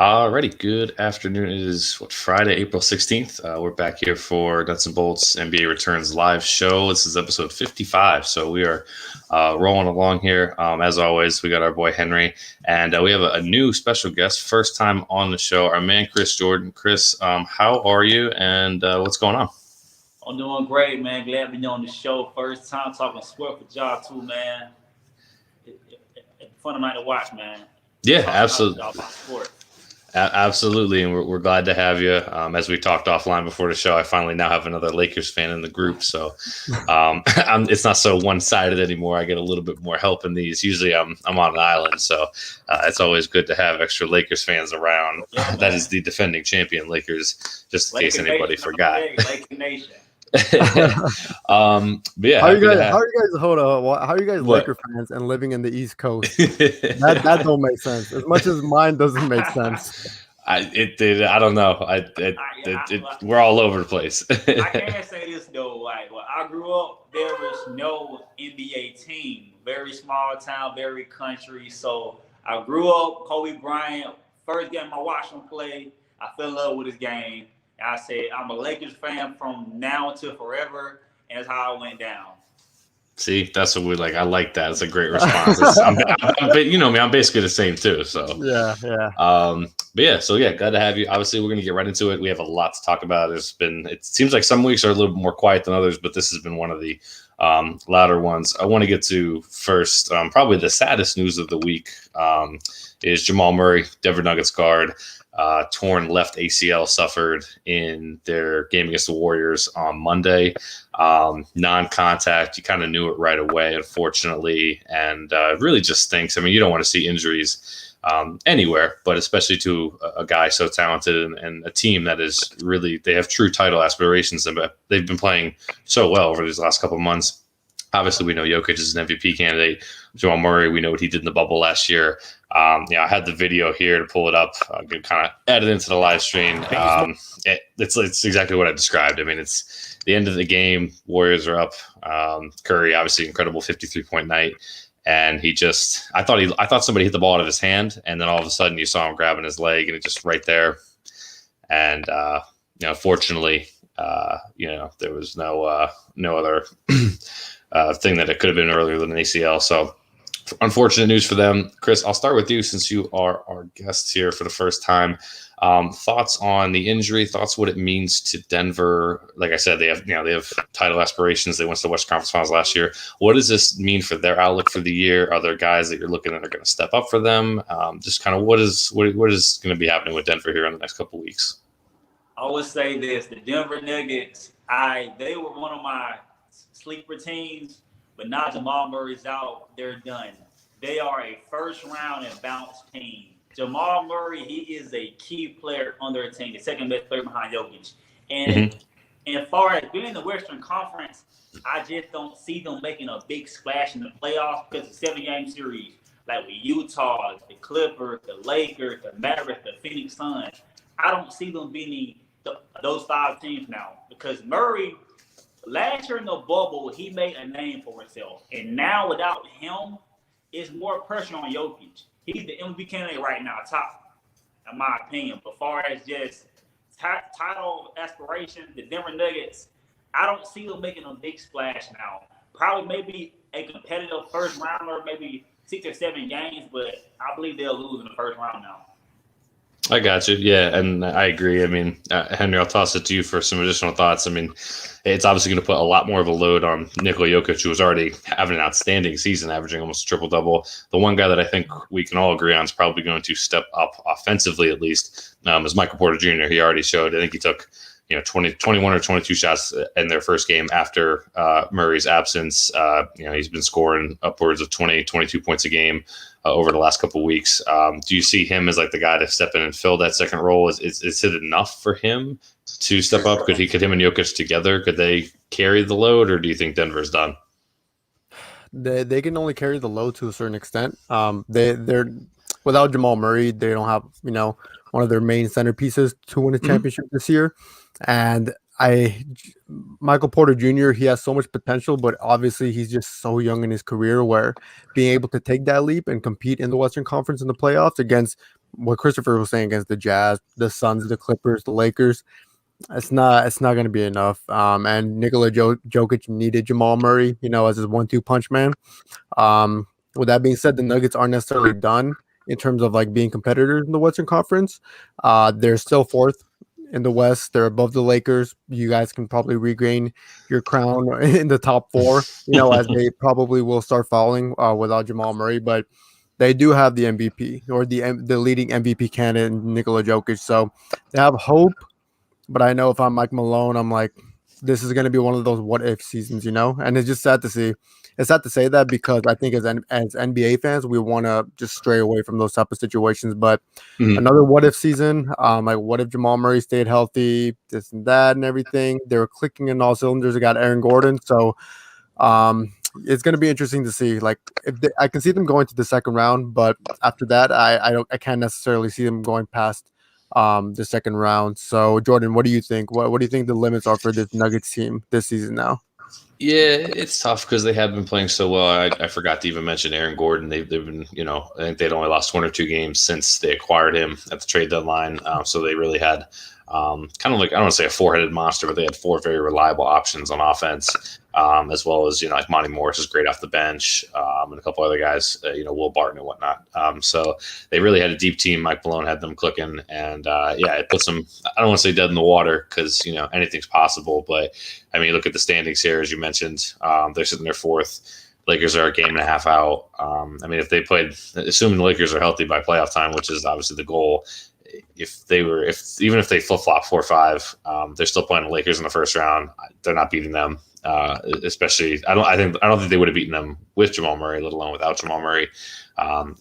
Alrighty, good afternoon. It is Friday, April 16th. We're back here for Nuts and Bolts NBA Returns live show. This is episode 55. So we are rolling along here. As always, we got our boy Henry, and we have a new special guest, first time on the show, our man Chris Jordan. Chris, how are you, and what's going on? I'm doing great, man. Glad to be on the show. First time talking sport for y'all too, man. It's fun night to watch, man. Yeah, absolutely. Absolutely, and we're glad to have you. As we talked offline before the show, I finally now have another Lakers fan in the group, so it's not so one-sided anymore. I get a little bit more help in these. Usually, I'm on an island, so it's always good to have extra Lakers fans around. Yeah, that is the defending champion Lakers, just in case anybody forgot. Laker Nation. But yeah, how are you guys Laker fans and living in the East Coast? that don't make sense. As much as mine doesn't make sense. I don't know. We're all over the place. I can't say this though. Like, when I grew up, there was no NBA team. Very small town, very country. So I grew up. Kobe Bryant, first game I watched him play, I fell in love with his game. I said, I'm a Lakers fan from now until forever, and that's how it went down. See, that's what we like. I like that. It's a great response. You know me, I'm basically the same too. So yeah. But yeah, so glad to have you. Obviously, we're gonna get right into it. We have a lot to talk about. It seems like some weeks are a little bit more quiet than others, but this has been one of the louder ones. I want to get to first, probably the saddest news of the week is Jamal Murray, Denver Nuggets guard. Torn left ACL suffered in their game against the Warriors on Monday. Non-contact, you kind of knew it right away, unfortunately, and really just stinks. I mean, you don't want to see injuries anywhere, but especially to a guy so talented and a team that is really, they have true title aspirations, and they've been playing so well over these last couple of months. Obviously, we know Jokic is an MVP candidate. Jamal Murray, we know what he did in the bubble last year. I had the video here to pull it up. I'm going to kind of edit into the live stream. It's exactly what I described. I mean, it's the end of the game. Warriors are up. Curry, obviously, incredible 53-point night. And I thought somebody hit the ball out of his hand, and then all of a sudden you saw him grabbing his leg, and it just right there. And fortunately, there was no other thing that it could have been earlier than an ACL. So unfortunate news for them. Chris, I'll start with you since you are our guest here for the first time. Thoughts on the injury, thoughts what it means to Denver. Like I said, they have title aspirations. They went to the Western Conference Finals last year. What does this mean for their outlook for the year? Are there guys that you're looking at are going to step up for them? Just kind of what is going to be happening with Denver here in the next couple of weeks? I would say this: the Denver Nuggets, they were one of my sleeper teams, but now Jamal Murray's out, they're done. They are a first round and bounce team. Jamal Murray, he is a key player on their team, the second best player behind Jokic. And as far as being in the Western Conference, I just don't see them making a big splash in the playoffs because it's a 7-game series. Like with Utah, the Clippers, the Lakers, the Mavericks, the Phoenix Suns. I don't see them beating those 5 teams now because Murray, last year in the bubble, he made a name for himself. And now without him, it's more pressure on Jokic. He's the MVP candidate right now, top, in my opinion. But as far as just title aspiration, the Denver Nuggets, I don't see them making a big splash now. Probably maybe a competitive first round or maybe 6 or 7 games, but I believe they'll lose in the first round now. I got you. Yeah, and I agree. I mean, Henry, I'll toss it to you for some additional thoughts. I mean, it's obviously going to put a lot more of a load on Nikola Jokic, who was already having an outstanding season, averaging almost a triple-double. The one guy that I think we can all agree on is probably going to step up offensively at least is Michael Porter Jr. He already showed. I think he took 21 or 22 shots in their first game after Murray's absence. He's been scoring upwards of 20, 22 points a game over the last couple of weeks. Do you see him as like the guy to step in and fill that second role? Is it enough for him to step up? Could him and Jokic together, could they carry the load, or do you think Denver's done? They can only carry the load to a certain extent. They're without Jamal Murray, they don't have one of their main centerpieces to win a championship this year. And Michael Porter Jr., he has so much potential, but obviously he's just so young in his career where being able to take that leap and compete in the Western Conference in the playoffs against what Christopher was saying against the Jazz, the Suns, the Clippers, the Lakers. It's not going to be enough. And Jokic needed Jamal Murray, as his 1-2 punch man. With that being said, the Nuggets aren't necessarily done in terms of like being competitors in the Western Conference. They're still fourth in the West. They're above the Lakers. You guys can probably regain your crown in the top four, as they probably will start falling without Jamal Murray. But they do have the MVP or the leading MVP candidate, Nikola Jokic. So they have hope. But I know if I'm Mike Malone, I'm like, this is going to be one of those what if seasons, and it's just sad to see. It's sad to say that because I think as NBA fans, we want to just stray away from those type of situations. But another what if season, like what if Jamal Murray stayed healthy, this and that and everything. They were clicking in all cylinders. They got Aaron Gordon, so it's going to be interesting to see. Like I can see them going to the second round, but after that, I can't necessarily see them going past the second round. So Jordan, what do you think? What do you think the limits are for this Nuggets team this season now? Yeah, it's tough because they have been playing so well. I forgot to even mention Aaron Gordon. They've been, I think they'd only lost 1 or 2 games since they acquired him at the trade deadline. So they really had kind of like, I don't want to say a 4-headed monster, but they had 4 very reliable options on offense, as well as, like Monty Morris is great off the bench, and a couple other guys, Will Barton and whatnot. So they really had a deep team. Mike Malone had them clicking, and it puts them, I don't want to say dead in the water because, anything's possible, but I mean, look at the standings here, as you mentioned, they're sitting there 4th. Lakers are a game and a half out. I mean, if they played, assuming the Lakers are healthy by playoff time, which is obviously the goal, even if they flip-flop 4-5, they're still playing the Lakers in the first round. They're not beating them. Especially, I don't think they would have beaten them with Jamal Murray, let alone without Jamal Murray.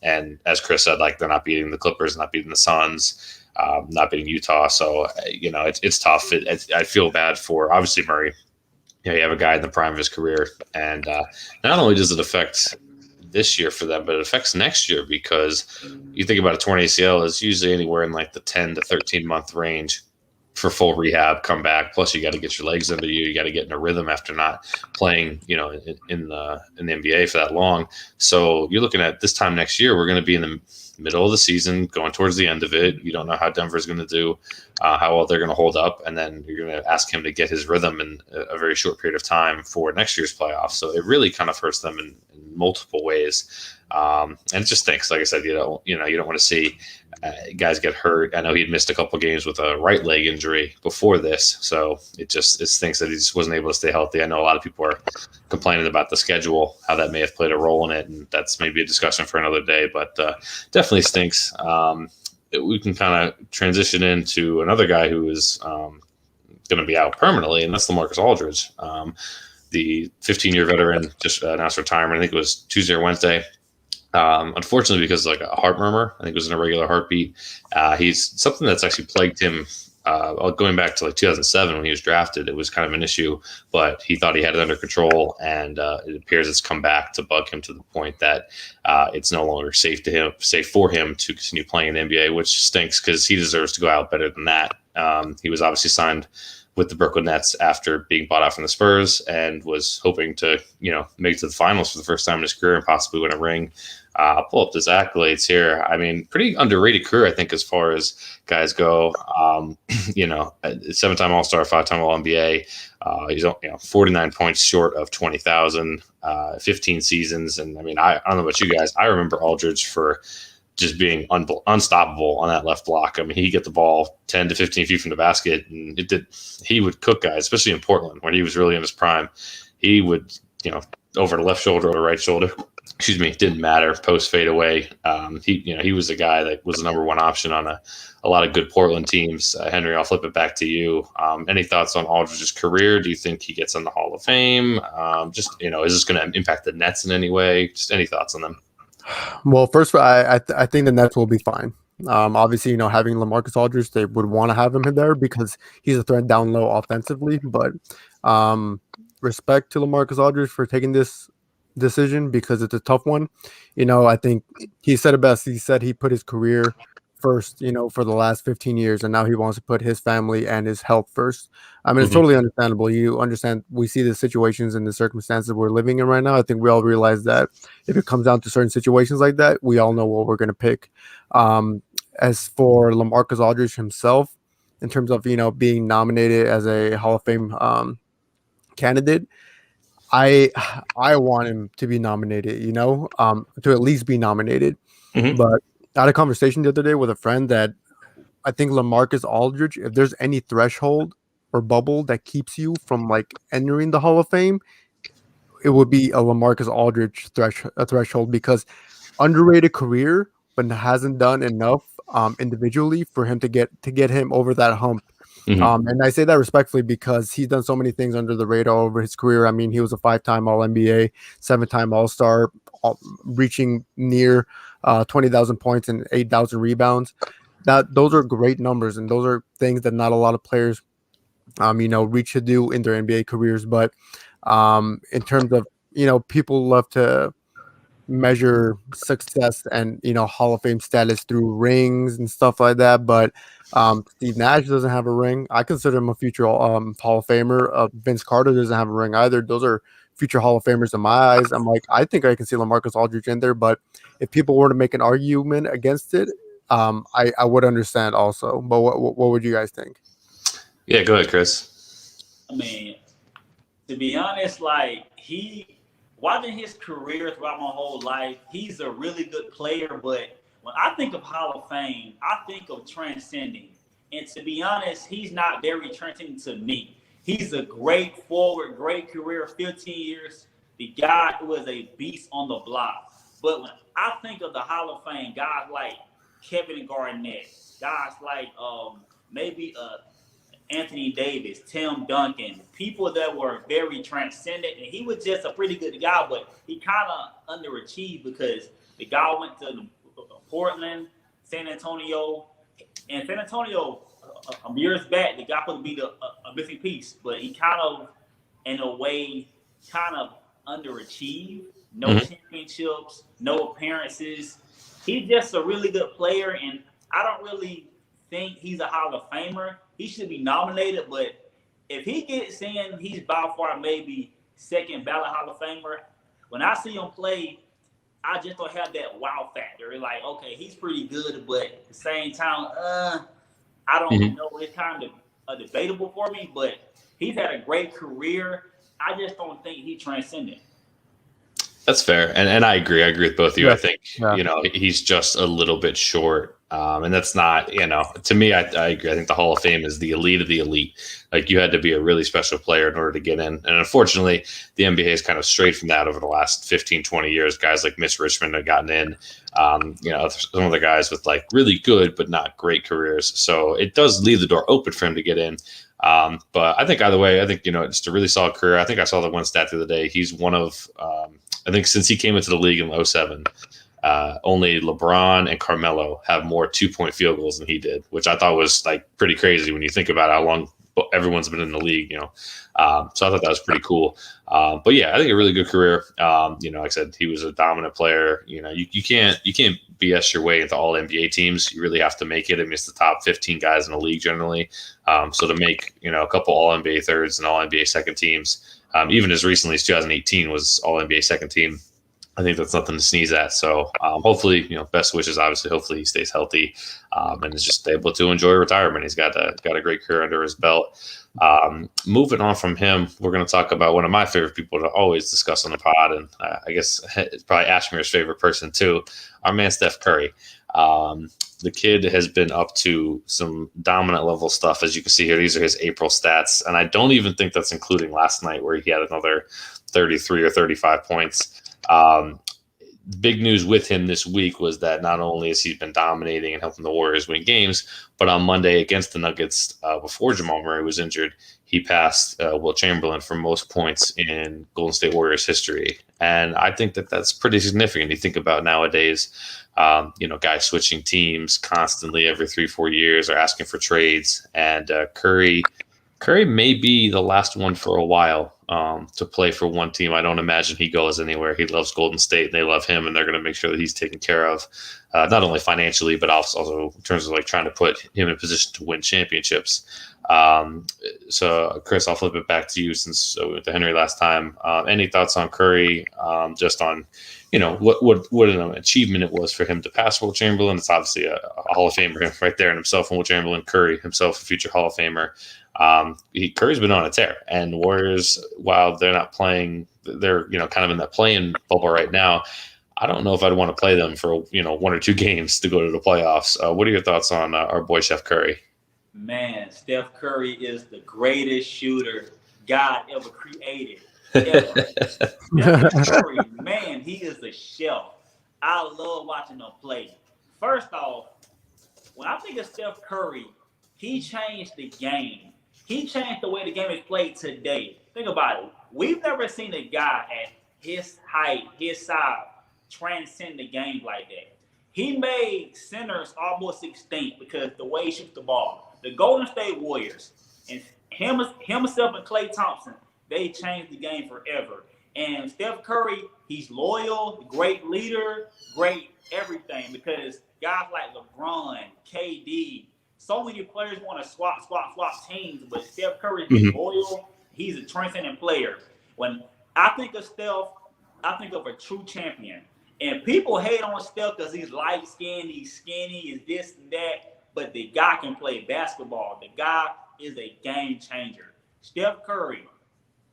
And as Chris said, like they're not beating the Clippers, not beating the Suns, not beating Utah. So it's tough. I feel bad for obviously Murray. You have a guy in the prime of his career, and not only does it affect this year for them, but it affects next year because you think about a torn ACL is usually anywhere in like the 10 to 13 month range for full rehab, come back. Plus, you got to get your legs under you. You got to get in a rhythm after not playing, in the NBA for that long. So you're looking at this time next year, we're going to be in the middle of the season, going towards the end of it. You don't know how Denver's going to do, how well they're going to hold up, and then you're going to ask him to get his rhythm in a very short period of time for next year's playoffs. So it really kind of hurts them in multiple ways. And it just stinks. Like I said, you don't want to see guys get hurt. I know he'd missed a couple of games with a right leg injury before this, so it stinks that he just wasn't able to stay healthy. I know a lot of people are complaining about the schedule, how that may have played a role in it, and that's maybe a discussion for another day, but definitely stinks. We can kind of transition into another guy who is going to be out permanently, and that's LaMarcus Aldridge. The 15-year veteran just announced retirement. I think it was Tuesday or Wednesday. Unfortunately, because like a heart murmur, I think it was an irregular heartbeat. He's something that's actually plagued him going back to like 2007 when he was drafted. It was kind of an issue, but he thought he had it under control, and it appears it's come back to bug him to the point that it's no longer safe for him to continue playing in the NBA, which stinks because he deserves to go out better than that. He was obviously signed with the Brooklyn Nets after being bought out from the Spurs and was hoping to, make it to the finals for the first time in his career and possibly win a ring. I'll pull up his accolades here. I mean, pretty underrated career, I think, as far as guys go. 7-time All-Star, 5-time All-NBA. He's 49 points short of 20,000, 15 seasons. And I mean, I don't know about you guys. I remember Aldridge for just being unstoppable on that left block. I mean, he'd get the ball 10 to 15 feet from the basket, and he would cook guys, especially in Portland when he was really in his prime. He would, over the left shoulder or the right shoulder, it didn't matter, post fade away. He was a guy that was the number one option on a lot of good Portland teams. Henry, I'll flip it back to you. Any thoughts on Aldridge's career? Do you think he gets in the Hall of Fame? Is this going to impact the Nets in any way? Just any thoughts on them? Well, first, I think the Nets will be fine. Obviously, having LaMarcus Aldridge, they would want to have him in there because he's a threat down low offensively. But respect to LaMarcus Aldridge for taking this decision because it's a tough one. I think he said it best. He said he put his career first, for the last 15 years, and now he wants to put his family and his health first. I mean, it's totally understandable. You understand, we see the situations and the circumstances we're living in right now. I think we all realize that if it comes down to certain situations like that, we all know what we're going to pick. as for LaMarcus Aldridge himself, in terms of being nominated as a Hall of Fame candidate, I I want him to be nominated. To at least be nominated. Mhm. But I had a conversation the other day with a friend that I think LaMarcus Aldridge, if there's any threshold or bubble that keeps you from like entering the Hall of Fame, it would be a LaMarcus Aldridge threshold, because underrated career, but hasn't done enough individually for him to get him over that hump. Mhm. And I say that respectfully because he's done so many things under the radar over his career. I mean, he was a 5-time All NBA, 7-time All Star, reaching near 20,000 points and 8,000 rebounds. Those are great numbers, and those are things that not a lot of players, reach to do in their NBA careers. But in terms of people love to measure success and Hall of Fame status through rings and stuff like that. But Steve Nash doesn't have a ring. I consider him a future Hall of Famer. Vince Carter doesn't have a ring either. Those are future Hall of Famers in my eyes. I'm like, I think I can see LaMarcus Aldridge in there, but if people were to make an argument against it, I would understand also. But what would you guys think? Yeah, go ahead, Chris. I mean, to be honest, like watching his career throughout my whole life, he's a really good player. But when I think of Hall of Fame, I think of transcending. And to be honest, he's not very transcending to me. He's a great forward, great career, 15 years. The guy was a beast on the block. But when I think of the Hall of Fame, guys like Kevin Garnett, guys like maybe Anthony Davis, Tim Duncan, people that were very transcendent. And he was just a pretty good guy, but he kind of underachieved because the guy went to Portland, San Antonio, and San Antonio years back, the guy supposed to be a missing piece, but he kind of, in a way, kind of underachieved. No championships, no appearances. He's just a really good player, and I don't really think he's a Hall of Famer. He should be nominated, but if he gets in, he's by far maybe second ballot Hall of Famer. When I see him play, I just don't have that wow factor. It's like, okay, he's pretty good, but at the same time, I don't know. It's kind of debatable for me, but he's had a great career. I just don't think he transcended. That's fair, and I agree. I agree with both of you. Yeah. I think Yeah. he's just a little bit short, and that's not to me. I agree. I think the Hall of Fame is the elite of the elite. Like, you had to be a really special player in order to get in, and unfortunately, the NBA has kind of strayed from that over the last 15, 20 years. Guys like Mitch Richmond have gotten in. Some of the guys with like really good but not great careers. So it does leave the door open for him to get in. But I think either way, I think just a really solid career. I think I saw the one stat the other day. He's one of I think since he came into the league in 2007, only LeBron and Carmelo have more 2-point field goals than he did, which I thought was like pretty crazy when you think about how long everyone's been in the league. So I thought that was pretty cool. But yeah, I think a really good career. Like I said, he was a dominant player. You can't BS your way into all NBA teams. You really have to make it. I mean, it's the top 15 guys in the league generally. So to make a couple All NBA thirds and All NBA second teams. Even as recently as 2018 was All NBA second team. I think that's nothing to sneeze at. So hopefully, best wishes. Obviously, hopefully he stays healthy and is just able to enjoy retirement. He's got a great career under his belt. Moving on from him, we're going to talk about one of my favorite people to always discuss on the pod, and I guess it's probably Ashmir's favorite person too. Our man Steph Curry. The kid has been up to some dominant level stuff. As you can see here, these are his April stats. And I don't even think that's including last night where he had another 33 or 35 points. Big news with him this week was that not only has he been dominating and helping the Warriors win games, but on Monday against the Nuggets, before Jamal Murray was injured, he passed Will Chamberlain for most points in Golden State Warriors history. And I think that that's pretty significant. You think about nowadays, guys switching teams constantly every 3-4 years or asking for trades. And Curry may be the last one for a while to play for one team. I don't imagine he goes anywhere. He loves Golden State, and they love him, and they're going to make sure that he's taken care of, not only financially, but also in terms of like trying to put him in a position to win championships. So, Chris, I'll flip it back to you since we went to Henry last time. Any thoughts on Curry, just on what an achievement it was for him to pass Will Chamberlain. It's obviously a Hall of Famer right there in himself, and Will Chamberlain, Curry himself, a future Hall of Famer. Curry's been on a tear, and Warriors, while they're not playing, they're kind of in that play-in bubble right now. I don't know if I'd want to play them for 1 or 2 games to go to the playoffs. What are your thoughts on our boy Chef Curry? Man, Steph Curry is the greatest shooter God ever created. Ever. Steph Curry, man, he is the chef. I love watching him play. First off, when I think of Steph Curry, he changed the game. He changed the way the game is played today. Think about it. We've never seen a guy at his height, his size, transcend the game like that. He made centers almost extinct because the way he shoots the ball. The Golden State Warriors and himself and Klay Thompson, they changed the game forever. And Steph Curry, he's loyal, great leader, great everything, because guys like LeBron, KD, so many players want to swap teams, but Steph Curry is loyal. He's a transcendent player. When I think of Steph, I think of a true champion. And people hate on Steph because he's light-skinned, he's skinny, he's this and that. But the guy can play basketball. The guy is a game changer. Steph Curry,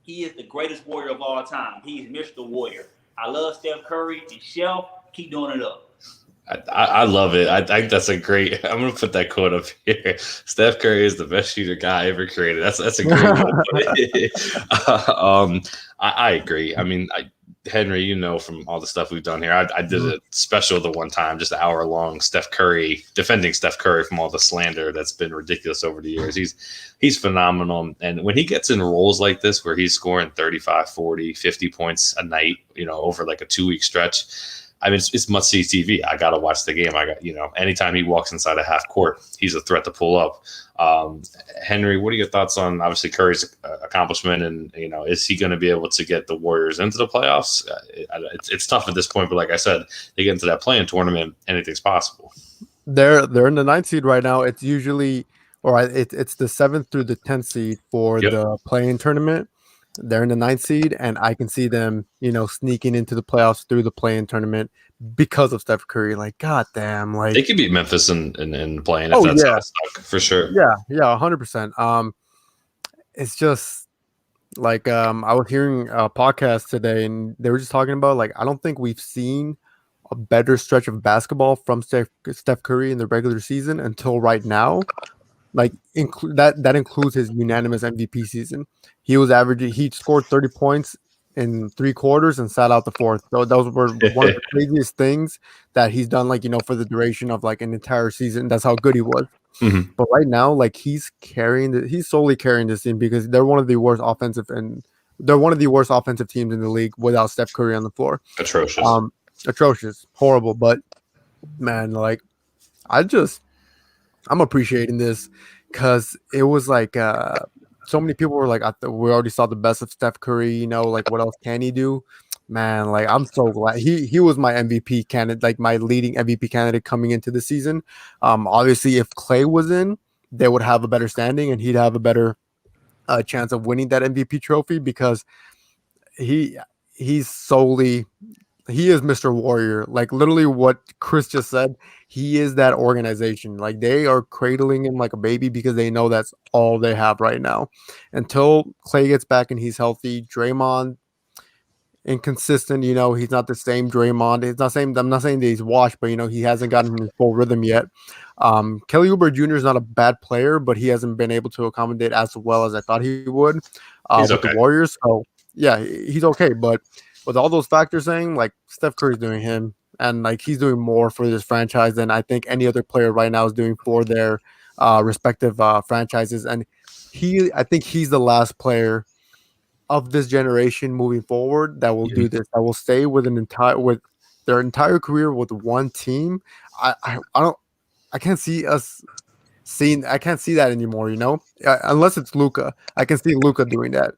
he is the greatest warrior of all time. He's Mr. Warrior. I love Steph Curry, and Chef, keep doing it up. I love it. I think that's a great. I'm gonna put that quote up here. Steph Curry is the best shooter guy ever created. That's a great way to put it. I agree. I mean, Henry, from all the stuff we've done here, I did a special the one time, just an hour long, Steph Curry, defending Steph Curry from all the slander that's been ridiculous over the years. He's phenomenal. And when he gets in roles like this, where he's scoring 35, 40, 50 points a night, over like a 2-week stretch, I mean, it's must-see TV. I got to watch the game. Anytime he walks inside a half court, he's a threat to pull up. Henry, what are your thoughts on, obviously, Curry's accomplishment? And, is he going to be able to get the Warriors into the playoffs? It's tough at this point, but like I said, they get into that play-in tournament, anything's possible. They're in the 9th seed right now. It's usually, it's the 7th through the 10th seed for the play-in tournament. They're in the 9th seed, and I can see them, sneaking into the playoffs through the play-in tournament because of Steph Curry. Like, goddamn, like they could beat Memphis in playing if that's how it's stuck, for sure. Yeah, 100%. It's just like I was hearing a podcast today, and they were just talking about, like, I don't think we've seen a better stretch of basketball from Steph Curry in the regular season until right now. Like, that includes his unanimous MVP season. He scored 30 points in 3 quarters and sat out the 4th. So those were one of the craziest things that he's done, like, for the duration of like an entire season. That's how good he was. Mm-hmm. But right now, like, he's solely carrying this team because they're one of the worst offensive teams in the league without Steph Curry on the floor. Atrocious, horrible. But man, like, I'm appreciating this because it was like so many people were like, we already saw the best of Steph Curry, like, what else can he do? Man, like, I'm so glad he was my MVP candidate, like my leading MVP candidate coming into the season. Obviously, if Klay was in, they would have a better standing and he'd have a better chance of winning that MVP trophy because he is Mr. Warrior. Like, literally what Chris just said, he is that organization. Like, they are cradling him like a baby because they know that's all they have right now. Until Klay gets back and he's healthy, Draymond, inconsistent, he's not the same Draymond. I'm not saying that he's washed, but, he hasn't gotten his full rhythm yet. Kelly Oubre Jr. is not a bad player, but he hasn't been able to accommodate as well as I thought he would with the Warriors. So, yeah, he's okay, but with all those factors saying, like, Steph Curry's doing him, and like he's doing more for this franchise than I think any other player right now is doing for their respective franchises. And I think he's the last player of this generation moving forward that will do this. That will stay with their entire career with one team. I can't see that anymore. Unless it's Luka. I can see Luka doing that.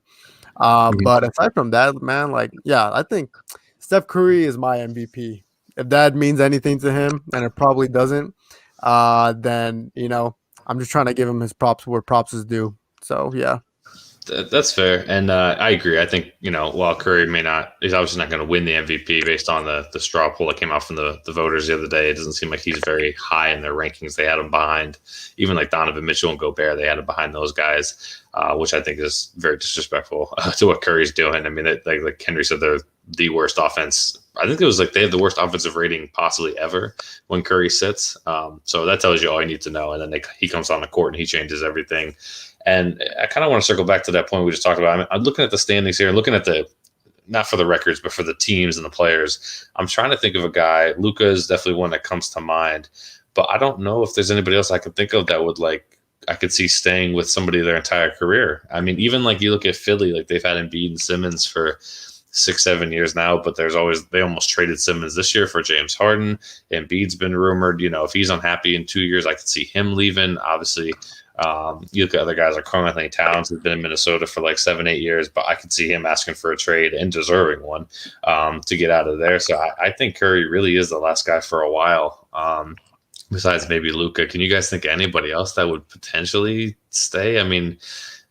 But aside from that, man, like, yeah, I think Steph Curry is my MVP. If that means anything to him, and it probably doesn't, then, I'm just trying to give him his props where props is due. So, yeah. That's fair, and I agree. I think while Curry he's obviously not going to win the MVP based on the straw poll that came out from the voters the other day. It doesn't seem like he's very high in their rankings. They had him behind even like Donovan Mitchell and Gobert. They had him behind those guys, which I think is very disrespectful to what Curry's doing. I mean, like Henry said, they're the worst offense. I think it was like they have the worst offensive rating possibly ever when Curry sits. So that tells you all you need to know. And then he comes on the court and he changes everything. And I kind of want to circle back to that point we just talked about. I'm looking at the standings here and looking at not for the records, but for the teams and the players. I'm trying to think of a guy. Luka is definitely one that comes to mind, but I don't know if there's anybody else I could think of that would I could see staying with somebody their entire career. I mean, even like you look at Philly, like they've had Embiid and Simmons for 6-7 years now, but they almost traded Simmons this year for James Harden. Embiid's been rumored. If he's unhappy in 2 years, I could see him leaving. Obviously, you look at other guys like Karl-Anthony Towns, who's been in Minnesota for like 7-8 years, but I could see him asking for a trade and deserving one to get out of there. So I think Curry really is the last guy for a while. Besides maybe Luka, can you guys think of anybody else that would potentially stay? I mean,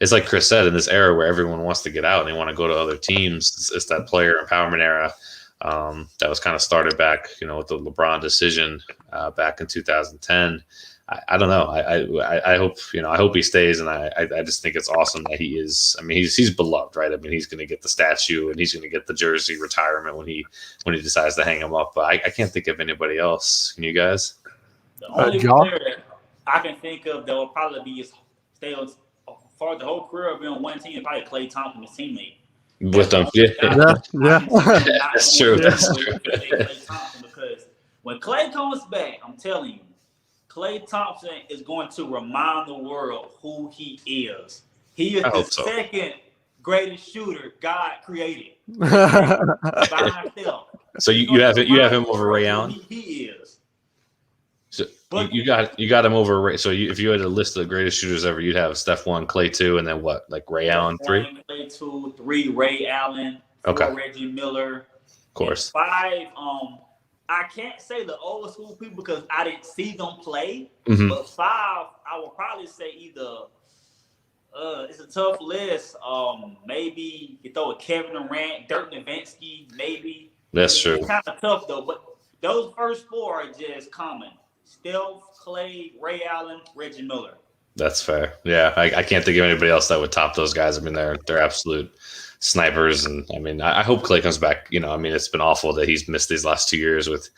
it's like Chris said, in this era where everyone wants to get out and they want to go to other teams, it's that player empowerment era that was kind of started back, with the LeBron decision back in 2010. I don't know. I hope I hope he stays, and I just think it's awesome that he is. I mean, he's beloved, right? I mean, he's going to get the statue and he's going to get the jersey retirement when he decides to hang him up. But I can't think of anybody else. Can you guys? The only player that I can think of that will probably be stay on for the whole career of being on one team, probably Klay Thompson, his teammate. With them, yeah. That's true. That's true. Klay Thompson, because when Klay comes back, I'm telling you, Klay Thompson is going to remind the world who he is. He is the second greatest shooter God created. By himself. So you have him over Ray Allen? He is. So you got him over Ray. So if you had a list of the greatest shooters ever, you'd have Steph 1, Klay 2, and then what? Like Ray Allen 3? Klay 2, 3, Ray Allen, 4, Reggie Miller. Of course. 5, I can't say the old school people because I didn't see them play. Mm-hmm. But 5, I would probably say either it's a tough list. Maybe you throw a Kevin Durant, Dirk Nowitzki, maybe. That's true. It's kind of tough though, but those first 4 are just common. Steph, Klay, Ray Allen, Reggie Miller. That's fair. Yeah, I can't think of anybody else that would top those guys. I mean, they're absolute snipers, and I mean, I hope Klay comes back. I mean, it's been awful that he's missed these last 2 years with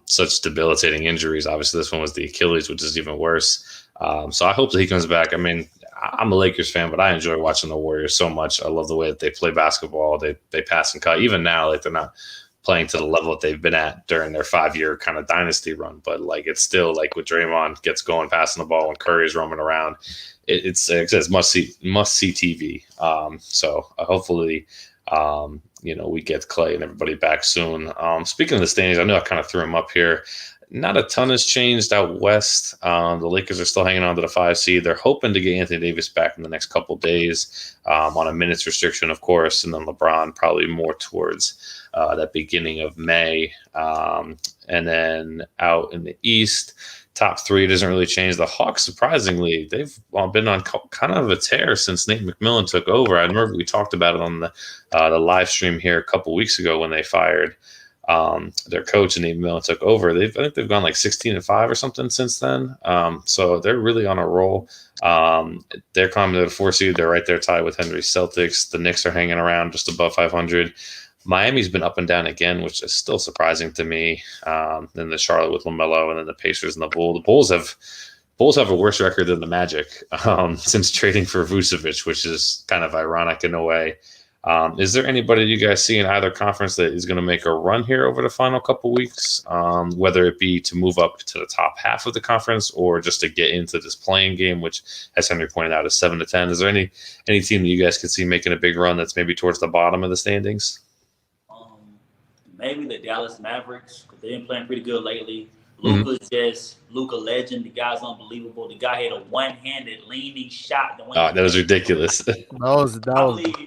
such debilitating injuries. Obviously, this one was the Achilles, which is even worse. So I hope that he comes back. I mean, I'm a Lakers fan, but I enjoy watching the Warriors so much. I love the way that they play basketball. They pass and cut. Even now, like they're not playing to the level that they've been at during their 5-year kind of dynasty run. But like it's still like with Draymond gets going, passing the ball, when Curry's roaming around, it says must see TV. So hopefully, we get Klay and everybody back soon. Speaking of the standings, I know I kind of threw him up here. Not a ton has changed out west. The Lakers are still hanging on to the 5 seed. They're hoping to get Anthony Davis back in the next couple of days on a minutes restriction, of course, and then LeBron probably more towards that beginning of May. And then out in the East, top 3 doesn't really change. The Hawks, surprisingly, they've been on kind of a tear since Nate McMillan took over. I remember we talked about it on the live stream here a couple weeks ago when they fired their coach and Nate McMillan took over. I think they've gone like 16-5 or something since then. So they're really on a roll. They're climbing to the 4 seed. They're right there tied with Henry's Celtics. The Knicks are hanging around just above 500. Miami's been up and down again, which is still surprising to me. Then the Charlotte with LaMelo, and then the Pacers and the Bulls. The Bulls have a worse record than the Magic since trading for Vucevic, which is kind of ironic in a way. Is there anybody you guys see in either conference that is going to make a run here over the final couple weeks, whether it be to move up to the top half of the conference or just to get into this playing game, which, as Henry pointed out, is 7-10? Is there any team that you guys could see making a big run that's maybe towards the bottom of the standings? Maybe the Dallas Mavericks, because they've been playing pretty good lately. Luka's just Luka legend. The guy's unbelievable. The guy had a one-handed leaning shot. That was ridiculous. That was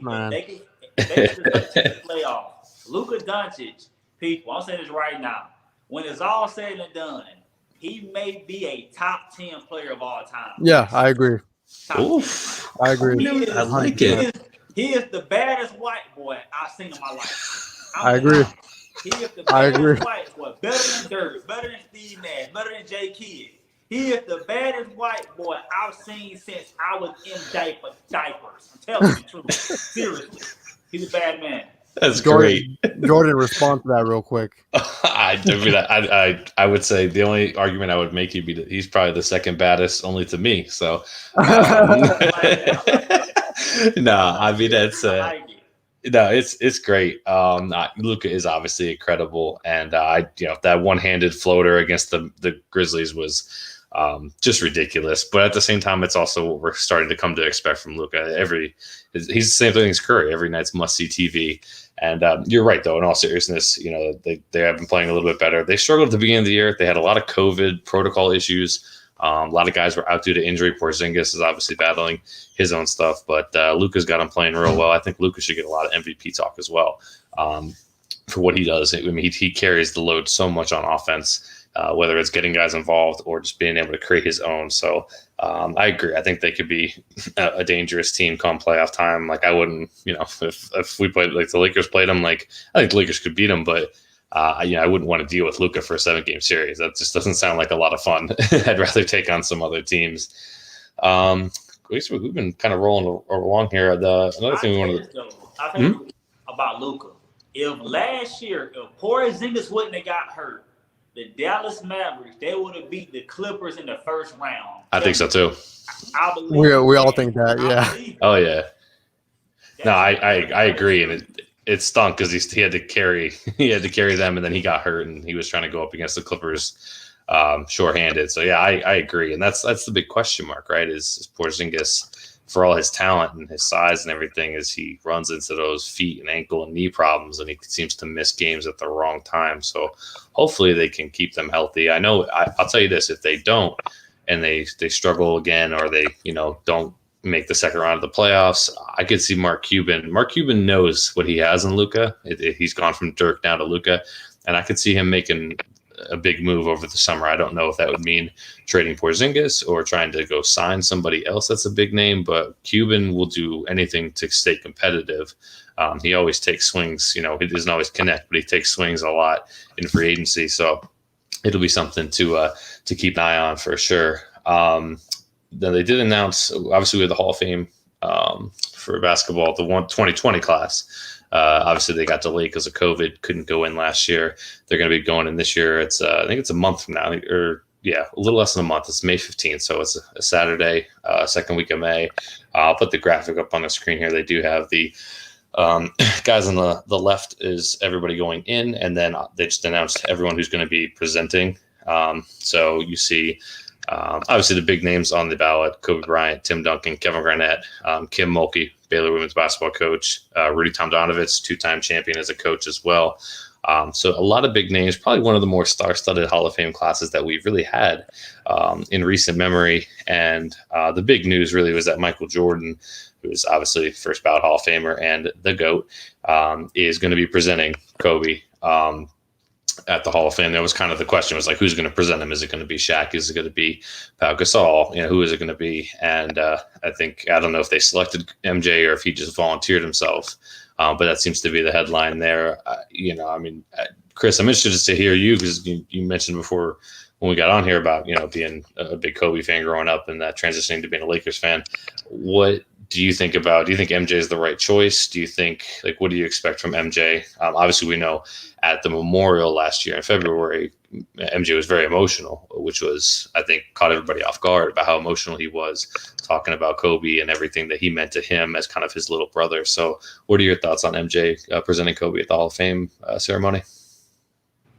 man. They could the playoffs. Luka Doncic, people, I'm saying this right now. When it's all said and done, he may be a top 10 player of all time. Yeah, I agree. Top 10. Oof. I agree. I like He it. is the baddest white boy I've seen in my life. I agree. He is the I agree. baddest white boy, better than Dirk, better than Steve Nash, better than J. Kidd. He is the baddest white boy I've seen since I was in diapers. I'm telling you the truth. Seriously. He's a bad man. That's great. Jordan, respond to that real quick. I would say the only argument I would make would be that he's probably the second baddest, only to me. So, no, I mean that's no, it's great. Luka is obviously incredible, and that one-handed floater against the Grizzlies was just ridiculous. But at the same time, it's also what we're starting to come to expect from Luka. He's the same thing as Curry. Every night's must-see TV. And you're right, though. In all seriousness, they have been playing a little bit better. They struggled at the beginning of the year. They had a lot of COVID protocol issues. A lot of guys were out due to injury. Porzingis is obviously battling his own stuff, but Luka's got him playing real well. I think Luka should get a lot of MVP talk as well for what he does. I mean, he carries the load so much on offense, whether it's getting guys involved or just being able to create his own. So I agree. I think they could be a dangerous team come playoff time. Like I wouldn't, if we played like the Lakers played them, like I think the Lakers could beat them, but I wouldn't want to deal with Luka for a 7-game series. That just doesn't sound like a lot of fun. I'd rather take on some other teams. We've been kind of rolling along here. Another thing we wanted to. I think about Luka. If last year, if Porzingis wouldn't have got hurt, the Dallas Mavericks, they would have beat the Clippers in the first round. I think so too. I believe we all think that, yeah. Oh yeah. No, I agree, and it stunk because he had to carry them, and then he got hurt, and he was trying to go up against the Clippers shorthanded. So yeah, I agree, and that's the big question mark, right? Is Porzingis, for all his talent and his size and everything, as he runs into those feet and ankle and knee problems, and he seems to miss games at the wrong time. So hopefully they can keep them healthy. I know I'll tell you this: if they don't, and they struggle again, or they don't make the second round of the playoffs, I could see Mark Cuban. Mark Cuban knows what he has in Luka. He's gone from Dirk now to Luka, and I could see him making a big move over the summer. I don't know if that would mean trading Porzingis or trying to go sign somebody else that's a big name, but Cuban will do anything to stay competitive. He always takes swings. He doesn't always connect, but he takes swings a lot in free agency. So it'll be something to keep an eye on for sure. Then they did announce, obviously, we have the Hall of Fame for basketball, the 2020 class. Obviously, they got delayed because of COVID, couldn't go in last year. They're going to be going in this year. It's I think it's a month from now, or a little less than a month. It's May 15th, so it's a Saturday, second week of May. I'll put the graphic up on the screen here. They do have the guys on the left is everybody going in, and then they just announced everyone who's going to be presenting. So you see, obviously the big names on the ballot: Kobe Bryant, Tim Duncan, Kevin Garnett, Kim Mulkey, Baylor women's basketball coach, Rudy Tomjanovich, 2-time champion as a coach as well. So a lot of big names, probably one of the more star-studded Hall of Fame classes that we've really had in recent memory. And the big news really was that Michael Jordan, who is obviously first ballot Hall of Famer and the GOAT, is going to be presenting Kobe at the Hall of Fame. That was kind of the question, was like, who's going to present him? Is it going to be Shaq? Is it going to be Pau Gasol? Who is it going to be? And I don't know if they selected MJ or if he just volunteered himself. But that seems to be the headline there. Chris, I'm interested to hear you, because you mentioned before when we got on here about, being a big Kobe fan growing up and that transitioning to being a Lakers fan. What do you think about? Do you think MJ is the right choice? Do you think, what do you expect from MJ? Obviously, we know at the Memorial last year in February, MJ was very emotional, which was, I think, caught everybody off guard about how emotional he was, talking about Kobe and everything that he meant to him as kind of his little brother. So what are your thoughts on MJ presenting Kobe at the Hall of Fame ceremony?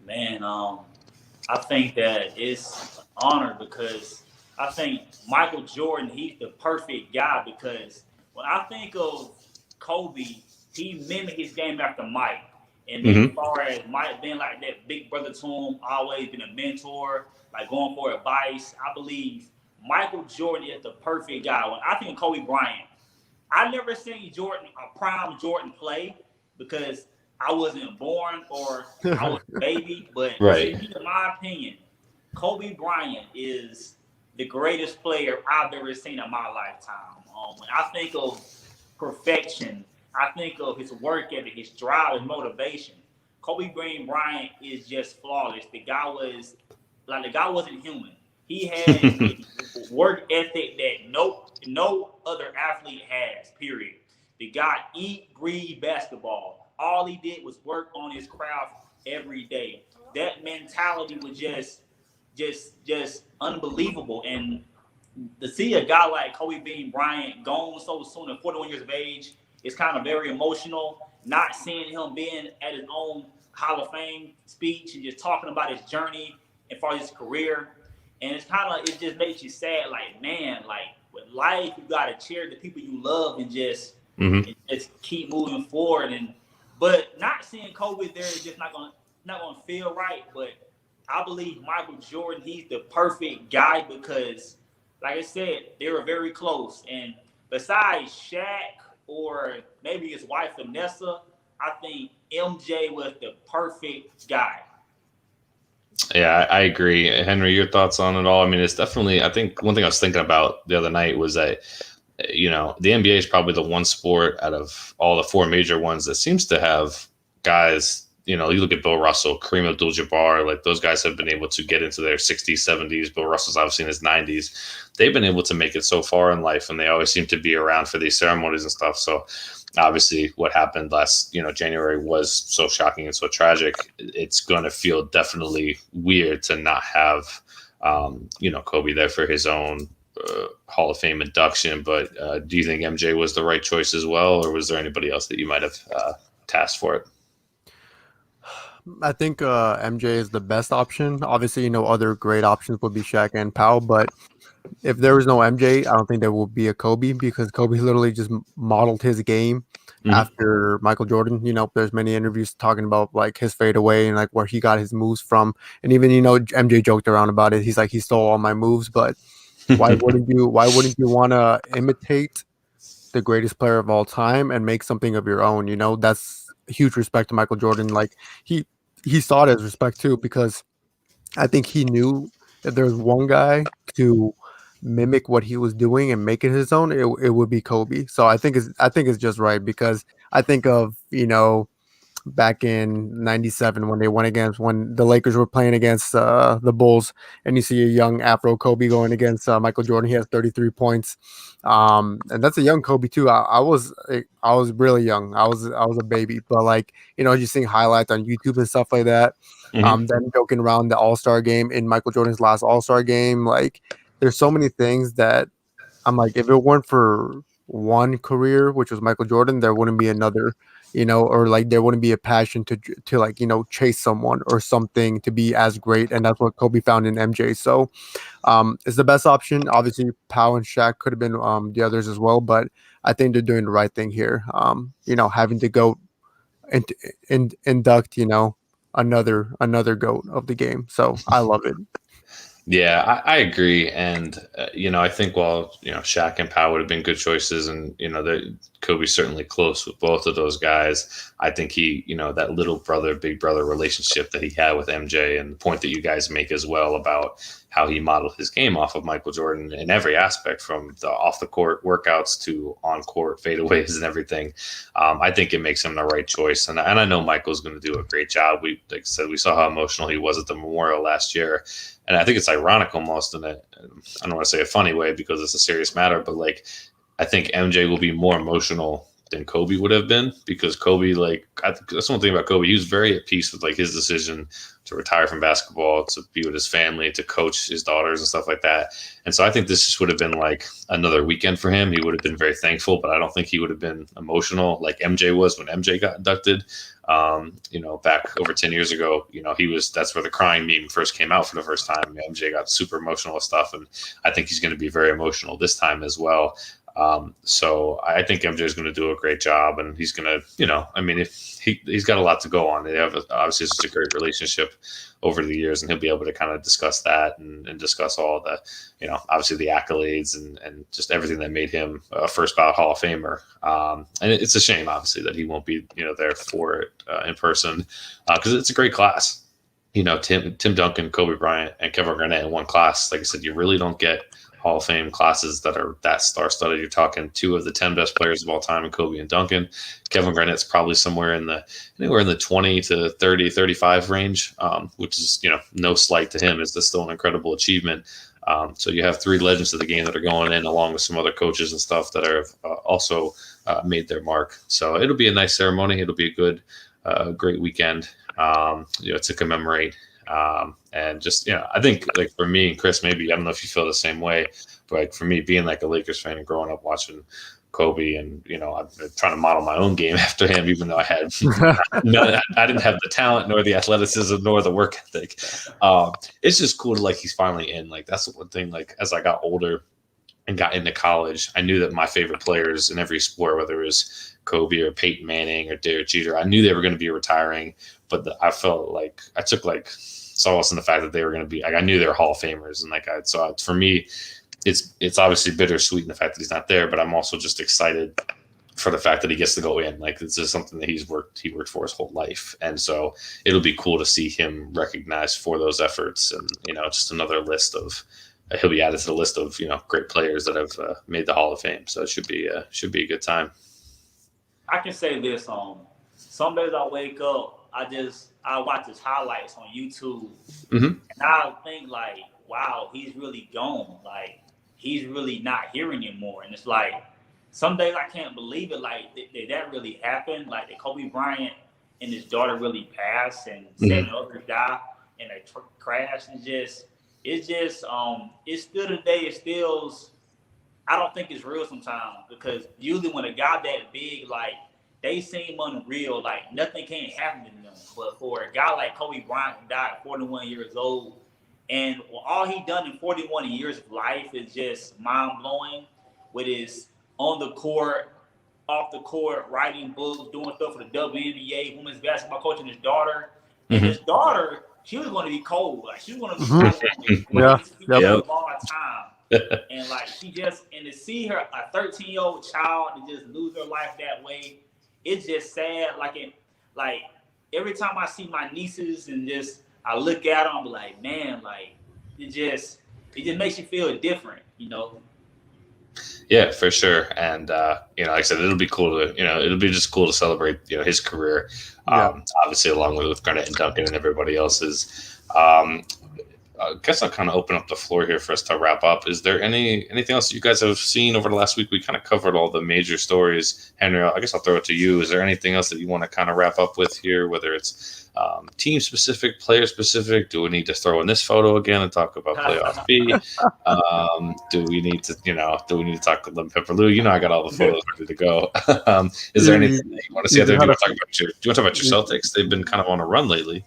Man, I think that it's an honor, because I think Michael Jordan, he's the perfect guy, because when I think of Kobe, he mimicked his game after Mike. And then as far as Mike being like that big brother to him, always been a mentor, like going for advice, I believe Michael Jordan is the perfect guy. When I think of Kobe Bryant, I never seen a prime Jordan play, because I wasn't born or I was a baby. But right. in my opinion, Kobe Bryant is the greatest player I've ever seen in my lifetime. When I think of perfection, I think of his work ethic, his drive, his motivation. Kobe Bryant is just flawless. The guy wasn't human. He had a work ethic that no other athlete has. Period. The guy eat, breathe basketball. All he did was work on his craft every day. That mentality was just unbelievable. And to see a guy like Kobe Bryant gone so soon at 41 years of age is kind of very emotional. Not seeing him being at his own Hall of Fame speech and just talking about his journey and for his career. And it's kind of, it just makes you sad. Like, man, like with life, you got to cherish the people you love and just keep moving forward. But not seeing Kobe there is just not gonna feel right. But I believe Michael Jordan, he's the perfect guy because, like I said, they were very close. And besides Shaq or maybe his wife Vanessa, I think MJ was the perfect guy. Yeah, I agree. Henry, your thoughts on it all? I mean, it's definitely, I think one thing I was thinking about the other night was that, the NBA is probably the one sport out of all the four major ones that seems to have guys, you look at Bill Russell, Kareem Abdul-Jabbar, like those guys have been able to get into their 60s, 70s. Bill Russell's obviously in his 90s. They've been able to make it so far in life, and they always seem to be around for these ceremonies and stuff. So obviously what happened last, January was so shocking and so tragic. It's going to feel definitely weird to not have, Kobe there for his own Hall of Fame induction. But do you think MJ was the right choice as well, or was there anybody else that you might have tasked for it? I think MJ is the best option. Obviously, other great options would be Shaq and Powell, but if there was no MJ, I don't think there would be a Kobe because Kobe literally just modeled his game after Michael Jordan. There's many interviews talking about like his fadeaway and like where he got his moves from. And even, MJ joked around about it. He's like, he stole all my moves, but why wouldn't you want to imitate the greatest player of all time and make something of your own? That's huge respect to Michael Jordan. Like he saw it as respect too, because I think he knew if there's one guy to mimic what he was doing and make it his own, it would be Kobe. So I think it's just right, because I think of, back in '97 when the Lakers were playing against the Bulls, and you see a young Afro Kobe going against Michael Jordan. He has 33 points, and that's a young Kobe too. I was really young. I was a baby, but like just seeing highlights on YouTube and stuff like that. Then joking around the All-Star game in Michael Jordan's last All-Star game, like there's so many things that I'm like, if it weren't for one career, which was Michael Jordan, there wouldn't be another, or like there wouldn't be a passion to like, chase someone or something to be as great. And that's what Kobe found in MJ. So it's the best option. Obviously, Powell and Shaq could have been the others as well, but I think they're doing the right thing here. Having to go and induct, another GOAT of the game. So I love it. Yeah, I agree. And, I think while, Shaq and Powell would have been good choices, and, Kobe's certainly close with both of those guys. I think he, that little brother, big brother relationship that he had with MJ, and the point that you guys make as well about how he modeled his game off of Michael Jordan in every aspect, from the off the court workouts to on court fadeaways and everything. I think it makes him the right choice. And I know Michael's going to do a great job. Like I said, we saw how emotional he was at the Memorial last year. And I think it's ironic almost in I don't want to say a funny way because it's a serious matter, but like, I think MJ will be more emotional than Kobe would have been, because Kobe, that's one thing about Kobe. He was very at peace with like his decision to retire from basketball, to be with his family, to coach his daughters and stuff like that. And so I think this just would have been like another weekend for him. He would have been very thankful, but I don't think he would have been emotional like MJ was when MJ got inducted. Back over 10 years ago, that's where the crying meme first came out for the first time. MJ got super emotional with stuff, and I think he's going to be very emotional this time as well. So I think MJ is going to do a great job, and he's going to, if he's got a lot to go on. They have obviously such a great relationship over the years, and he'll be able to kind of discuss that and discuss all the, obviously the accolades and just everything that made him a first ballot Hall of Famer. And it's a shame, obviously, that he won't be, there for it in person, because it's a great class. Tim Duncan, Kobe Bryant, and Kevin Garnett in one class. Like I said, you really don't get Hall of Fame classes that are that star-studded. You're talking 2 of the 10 best players of all time in Kobe and Duncan. Kevin Garnett's probably somewhere anywhere in the 20 to 30, 35 range, which is, no slight to him. It's still an incredible achievement. So you have 3 legends of the game that are going in, along with some other coaches and stuff that are also made their mark. So it'll be a nice ceremony. It'll be a good, great weekend, to commemorate. And just, I think, like, for me and Chris, maybe, I don't know if you feel the same way, but like for me, being like a Lakers fan and growing up watching Kobe, and I'm trying to model my own game after him, even though I had I didn't have the talent nor the athleticism nor the work ethic. It's just cool to, like, he's finally in. Like, that's the one thing. Like, as I got older and got into college, I knew that my favorite players in every sport, whether it was Kobe or Peyton Manning or Derek Jeter, I knew they were going to be retiring, but I felt like I took solace in the fact that they were going to be, like, I knew they were Hall of Famers, and for me, it's obviously bittersweet in the fact that he's not there, but I'm also just excited for the fact that he gets to go in. Like, this is something that he worked for his whole life, and so it'll be cool to see him recognized for those efforts, and just another list of. He'll be added to the list of great players that have made the Hall of Fame. So it should be a good time. I can say this: some days I wake up, I watch his highlights on YouTube, and I think, like, wow, he's really gone. Like, he's really not here anymore. And it's like, some days I can't believe it. Like, did that really happen? Like, did Kobe Bryant and his daughter really pass, and 7 others die in a crash? It's still today. It still, I don't think it's real sometimes, because usually when a guy that big, like, they seem unreal, like nothing can't happen to them. But for a guy like Kobe Bryant, who died at 41 years old, and all he done in 41 years of life is just mind blowing, with his on the court, off the court, writing books, doing stuff for the WNBA, women's basketball, coaching his daughter, and his daughter. She was going to be cold. Like, she was going to be cold all the time. And, like, and to see her, a 13-year-old child, to just lose her life that way, it's just sad. Like every time I see my nieces and I look at them, I'm like, man, like, it just makes you feel different, Yeah, for sure. And, like I said, it'll be cool it'll be just cool to celebrate, his career, obviously, along with Garnett and Duncan and everybody else's. I guess I'll kind of open up the floor here for us to wrap up. Is there anything else you guys have seen over the last week? We kind of covered all the major stories. Henry, I guess I'll throw it to you. Is there anything else that you want to kind of wrap up with here, whether it's team specific, player specific? Do we need to throw in this photo again and talk about playoff B? Do we need to talk to Lim Pepper Lou? I got all the photos ready to go. Is there anything that you want to see out there? Do you want to talk about your Celtics? They've been kind of on a run lately.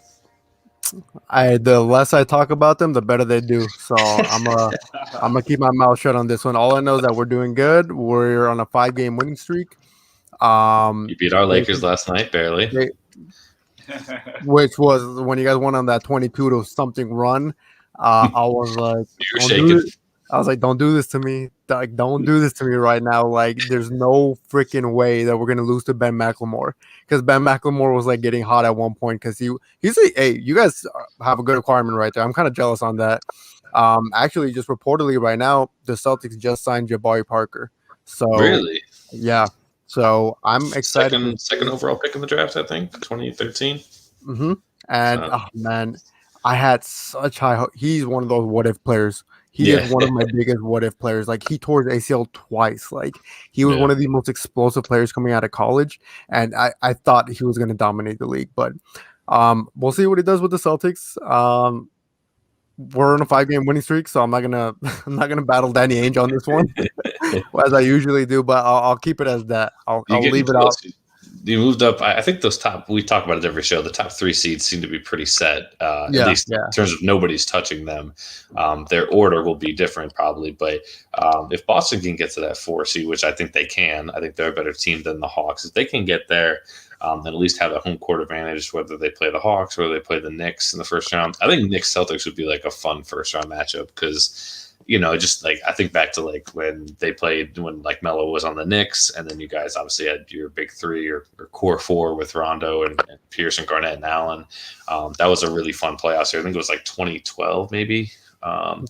The less I talk about them, the better they do. So I'm gonna keep my mouth shut on this one. All I know is that we're doing good. We're on a 5-game winning streak. You beat our Lakers last night, barely. Which was when you guys went on that 22 to something run. I was like, you were shaking. I was like, don't do this to me. Like, don't do this to me right now. Like, there's no freaking way that we're gonna lose to Ben McLemore, because Ben McLemore was like getting hot at one point, because he's like, hey, you guys have a good acquirement right there. I'm kind of jealous on that. Actually, just reportedly right now, the Celtics just signed Jabari Parker. So really, yeah. So I'm excited. Second overall pick in the draft, I think, 2013. And oh man, I had such high hope. He's one of those what if players. He is one of my biggest what if players. Like, he tore his ACL twice. Like, he was one of the most explosive players coming out of college, and I thought he was going to dominate the league. But we'll see what he does with the Celtics. We're on a 5-game winning streak, so I'm not gonna battle Danny Ainge on this one, as I usually do. But I'll keep it as that. I'll leave it out. You moved up. I think those we talk about it every show. The top 3 seeds seem to be pretty set, at least in terms of nobody's touching them. Their order will be different probably, but if Boston can get to that 4 seed, which I think they can, I think they're a better team than the Hawks. If they can get there, and at least have a home court advantage, whether they play the Hawks or they play the Knicks in the first round, I think Knicks Celtics would be like a fun first round matchup, because just like I think back to like when they played when like Melo was on the Knicks, and then you guys obviously had your big three or core four with Rondo and Pierce and Garnett and Allen. That was a really fun playoffs year. I think it was like 2012 maybe.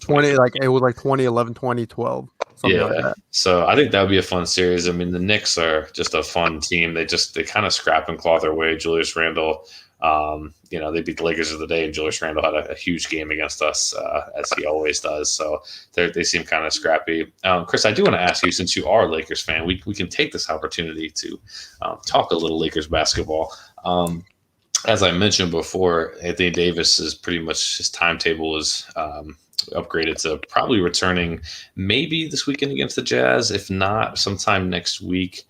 20 like it was like 2011, 2012, something like that. So I think that would be a fun series. I mean, the Knicks are just a fun team. They kind of scrap and claw their way. Julius Randle, they beat the Lakers of the day, and Julius Randle had a huge game against us, as he always does. So they seem kind of scrappy. Chris, I do want to ask you, since you are a Lakers fan, we can take this opportunity to talk a little Lakers basketball. As I mentioned before, Anthony Davis is pretty much his timetable is upgraded to probably returning maybe this weekend against the Jazz. If not, sometime next week.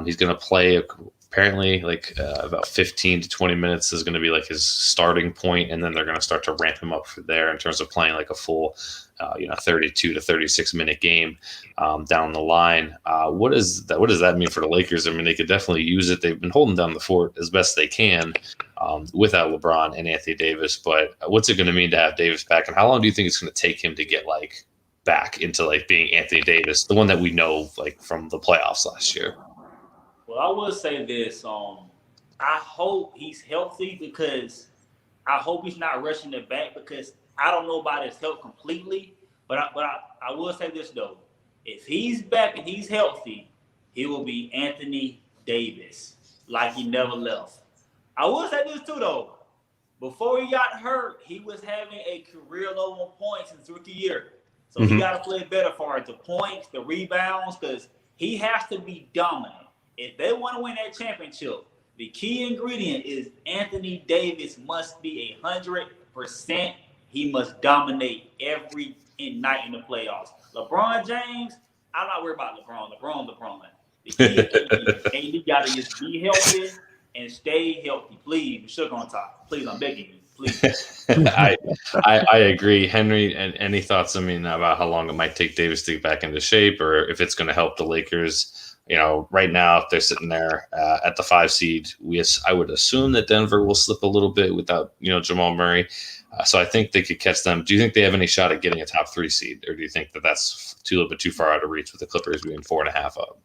He's going to play apparently like about 15 to 20 minutes is going to be like his starting point, and then they're going to start to ramp him up from there in terms of playing like a full 32 to 36 minute game down the line. What does that mean for the Lakers? I mean, they could definitely use it. They've been holding down the fort as best they can without LeBron and Anthony Davis, but what's it going to mean to have Davis back, and how long do you think it's going to take him to get like back into like being Anthony Davis, the one that we know like from the playoffs last year? Well, I will say this. I hope he's healthy, because I hope he's not rushing it back, because I don't know about his health completely. But I will say this, though. If he's back and he's healthy, he will be Anthony Davis, like he never left. I will say this, too, though. Before he got hurt, he was having a career low on points in his rookie year. So he got to play better for it. The points, the rebounds, because he has to be dominant. If they want to win that championship, the key ingredient is Anthony Davis must be 100%. He must dominate every night in the playoffs. LeBron James, I'm not worried about LeBron. The key is AD got to just be healthy and stay healthy. Please, sugar on top. Please, I'm begging you. Please. I agree. Henry, and any thoughts, about how long it might take Davis to get back into shape, or if it's going to help the Lakers? Right now, if they're sitting there at the 5 seed, I would assume that Denver will slip a little bit without, Jamal Murray. So I think they could catch them. Do you think they have any shot at getting a top 3 seed, or do you think that that's a little bit too far out of reach with the Clippers being 4.5 up?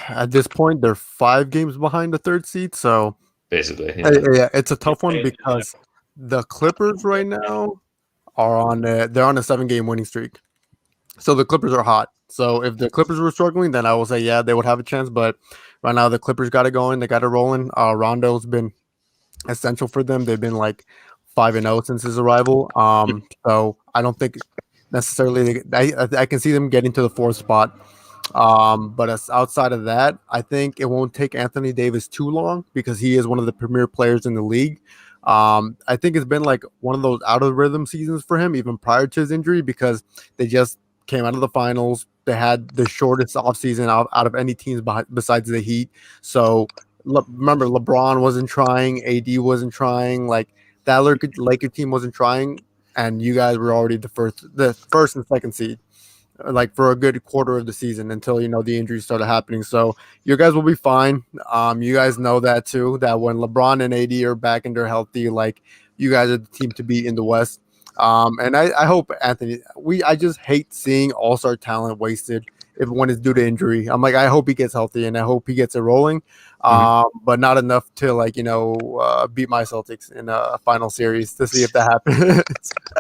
At this point, they're 5 games behind the 3rd seed. So basically, yeah, it's a tough one, because the Clippers right now are on a 7-game winning streak. So the Clippers are hot. So if the Clippers were struggling, then I will say, yeah, they would have a chance. But right now, the Clippers got it going. They got it rolling. Rondo's been essential for them. They've been like 5-0 since his arrival. So I don't think necessarily I can see them getting to the 4th spot. But as outside of that, I think it won't take Anthony Davis too long, because he is one of the premier players in the league. I think it's been like one of those out of rhythm seasons for him, even prior to his injury, because they just came out of the finals. They had the shortest offseason out of any teams besides the Heat. So remember, LeBron wasn't trying, AD wasn't trying, like that Laker team wasn't trying, and you guys were already the first and 2nd seed, like for a good quarter of the season, until the injuries started happening. So you guys will be fine. You guys know that too, that when LeBron and AD are back and they're healthy, like you guys are the team to beat in the West. And I hope Anthony. I just hate seeing all-star talent wasted when it's due to injury. I'm like, I hope he gets healthy, and I hope he gets it rolling. But not enough to beat my Celtics in a final series to see if that happens.